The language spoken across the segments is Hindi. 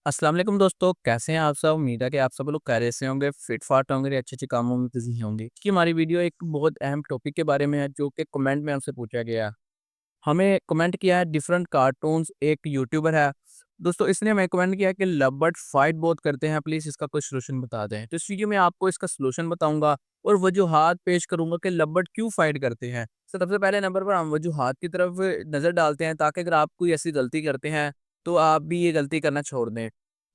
अस्सलाम वालेकुम दोस्तों, कैसे हैं आप सब? उम्मीद है कि आप सब लोग खैरियत से होंगे, फिट-फाट होंगे, अच्छे-अच्छे कामों में बिज़ी होंगे। कि हमारी वीडियो एक बहुत अहम टॉपिक के बारे में है जो कि कमेंट में हमसे पूछा गया है। हमें कमेंट किया है डिफरेंट कार्टून्स, एक यूट्यूबर है। दोस्तों इसने हमें कमेंट किया है कि लवबर्ड फाइट बहुत करते हैं, प्लीज़ इसका कोई सॉल्यूशन बता दें। तो इस वीडियो में आपको इसका सॉल्यूशन बताऊँगा और वजूहात पेश करूँगा कि लवबर्ड क्यों फाइट करते हैं। सबसे पहले नंबर पर हम वजूहात की तरफ नज़र डालते हैं ताकि अगर आप कोई ऐसी गलती करते हैं, तो आप भी ये गलती करना छोड़ दें।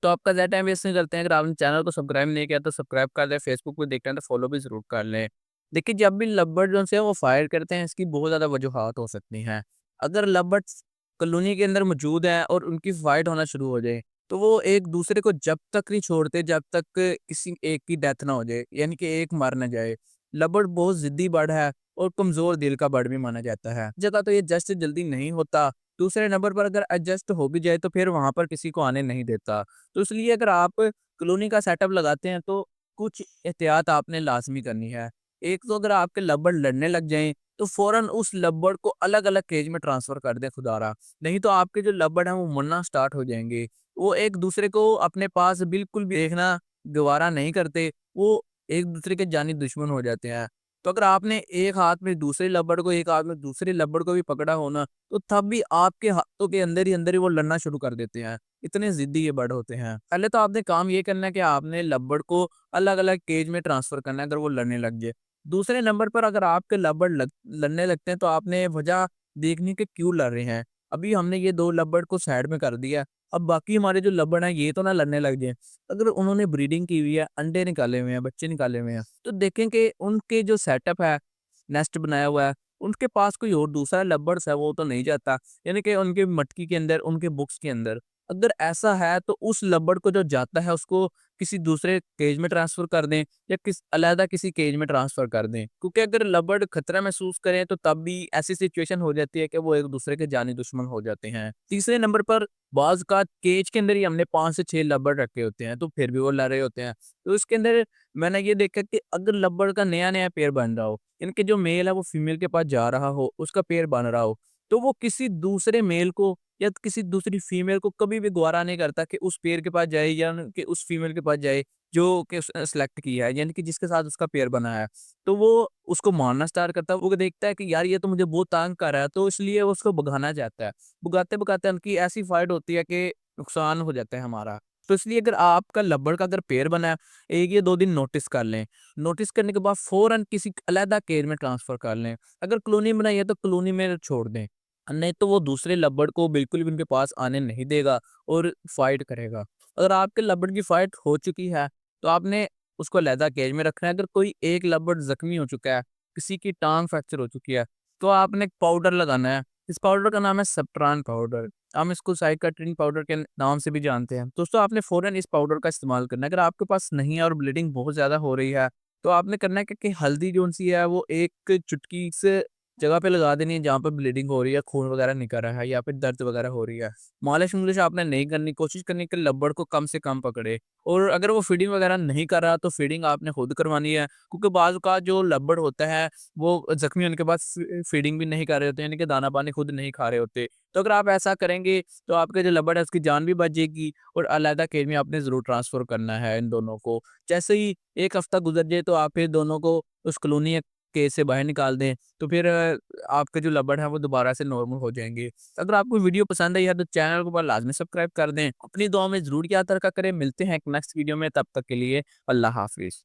तो आपका ज़्यादा टाइम वेस्ट नहीं करते हैं, अगर आपने चैनल को सब्सक्राइब नहीं किया तो सब्सक्राइब कर लें, फेसबुक पे देख रहे हैं तो फॉलो भी ज़रूर कर लें। देखिए जब भी लवबर्ड जो है वो फायर करते हैं, इसकी बहुत ज़्यादा वजूहात हो सकती हैं। अगर लवबर्ड्स कॉलोनी के अंदर मौजूद हैं और उनकी फाइट होना शुरू हो जाए, तो वो एक दूसरे को जब तक नहीं छोड़ते जब तक किसी एक की डेथ ना हो जाए, यानी कि एक मर ना जाए। लवबर्ड बहुत ज़िद्दी बर्ड है और कमज़ोर दिल का बर्ड भी माना जाता है। जगह तो ये एडजस्ट जल्दी नहीं होता। दूसरे नंबर पर अगर एडजस्ट हो भी जाए तो फिर वहाँ पर किसी को आने नहीं देता। तो इसलिए अगर आप कॉलोनी का सेटअप लगाते हैं तो कुछ एहतियात आपने लाज़मी करनी है। एक तो अगर आपके लवबर्ड लड़ने लग जाएँ, तो फ़ौरन उस लवबर्ड को अलग-अलग केज में ट्रांसफ़र कर दें खुदारा। नहीं तो आपके जो लवबर्ड हैं वो मरना स्टार्ट हो जाएँगे। वो एक-दूसरे को अपने पास बिल्कुल भी देखना गवारा नहीं करते, वो एक-दूसरे के जानी दुश्मन हो जाते हैं। तो अगर आपने एक हाथ में दूसरे लवबर्ड को, एक हाथ में दूसरे लवबर्ड को भी पकड़ा हो ना, तो तब भी आपके हाथों के अंदर ही वो लड़ना शुरू कर देते हैं। इतने ज़िद्दी ये बर्ड होते हैं। पहले तो आपने काम ये करना है कि आपने लवबर्ड को अलग-अलग केज में ट्रांसफ़र करना है अगर वो लड़ने लग जाए। दूसरे नंबर पर अगर आपके लवबर्ड लड़ने लगते हैं तो आपने वजह देखनी कि क्यों लड़ रहे हैं। अभी हमने ये 2 लवबर्ड को साइड में कर दिया। अब बाकी हमारे जो लवबर्ड हैं ये तो ना लड़ने लग जाएँ। अगर उन्होंने ब्रीडिंग की हुई है, अंडे निकाले हुए हैं, बच्चे निकाले हुए हैं, तो देखें कि उनके जो सेटअप है, नेस्ट बनाया हुआ है, उनके पास कोई और दूसरा लवबर्ड्स है वो तो नहीं जाता। यानी कि उनकी मटकी के अंदर, उनके बुक्स के अंदर। अगर ऐसा है तो उस लवबर्ड को जो जाता है उसको किसी दूसरे केज में ट्रांसफ़र कर दें या अलहदा किसी केज में ट्रांसफ़र कर दें। क्योंकि अगर लवबर्ड खतरा महसूस करें तो तब भी ऐसी सिचुएशन हो जाती है कि वो एक-दूसरे के जानी दुश्मन हो जाते हैं। तीसरे नंबर पर बाज़-औक़ात केज के अंदर ही हमने 5 से 6 लवबर्ड रखे होते हैं, तो फिर भी वो लड़ रहे होते हैं। तो इसके अंदर मैंने ये देखा कि अगर लवबर्ड का नया-नया पेयर बन रहा हो, यानी कि जो मेल है वो फीमेल के पास जा रहा हो, उसका पेयर बन रहा हो, तो वो किसी दूसरे मेल को या किसी दूसरी फीमेल को कभी भी गवारा नहीं करता कि उस पेयर के पास जाए या कि उस फीमेल के पास जाए जो कि उसने सेलेक्ट किया है, यानी कि जिसके साथ उसका पेयर बना है। तो वो उसको मारना स्टार्ट करता है, वो देखता है कि यार ये तो मुझे बहुत तंग कर रहा है, तो इसलिए वो उसको भगाना चाहता है। भगाते-भगाते उनकी ऐसी फाइट होती है कि नुकसान हो जाता है हमारा। तो इसलिए अगर आपका लवबर्ड का अगर पेयर बना है, 1 या 2 दिन नोटिस कर लें। नोटिस करने के बाद फ़ौरन किसी अलहदा केज में ट्रांसफ़र कर लें। अगर कॉलोनी बनाई है तो कॉलोनी में छोड़ दें। नहीं तो वो दूसरे लब्बड़ को बिल्कुल भी उनके पास आने नहीं देगा और फाइट करेगा। अगर आपके लब्बड़ की फाइट हो चुकी है, तो आपने उसको अलहदा केज में रखना है। अगर कोई एक लब्बड़ ज़ख्मी हो चुका है, किसी की टाँग फ्रैक्चर हो चुकी है, तो आपने एक पाउडर लगाना है। इस पाउडर का नाम है सेप्ट्रान पाउडर। हम इसको साइकाट्रिन पाउडर के नाम से भी जानते हैं। दोस्तों आपने फ़ौरन इस पाउडर का इस्तेमाल करना है। अगर आपके पास नहीं है और ब्लीडिंग बहुत ज़्यादा हो रही है, तो आपने करना है कि हल्दी जो-सी है वो एक चुटकी से जगह पे लगा देनी है जहाँ पे ब्लीडिंग हो रही है, खून वगैरह निकल रहा है या फिर दर्द वगैरह हो रही है। मालिश-मुलिश आपने नहीं करनी, कोशिश करनी कि लब्बड़ को कम से कम पकड़े और अगर वो फीडिंग वगैरह नहीं कर रहा तो फीडिंग आपने खुद करवानी है क्योंकि बाज़ औक़ात जो लब्बड़ होता है वो ज़ख्मी होने के बाद फीडिंग भी नहीं कर रहे होते यानी कि दाना-पानी खुद नहीं खा रहे होते। तो अगर आप ऐसा करेंगे तो आपके जो लब्बड़ है उसकी जान भी बच जाएगी और अलहदा केज में आपने ज़रूर ट्रांसफ़र करना है इन दोनों को। जैसे ही 1 हफ़्ता गुज़र जाए तो आप फिर दोनों को उस कॉलोनी या केज से बाहर निकाल दें, तो फिर आपके जो लब्बड़ हैं वो दोबारा से नॉर्मल हो जाएँगे। अगर आपको वीडियो पसंद आई है तो चैनल को लाज़मी सब्सक्राइब कर दें। अपनी दुआ में ज़रूर याद रखा करें। मिलते हैं एक नेक्स्ट वीडियो में, तब तक के लिए अल्लाह हाफ़िज़।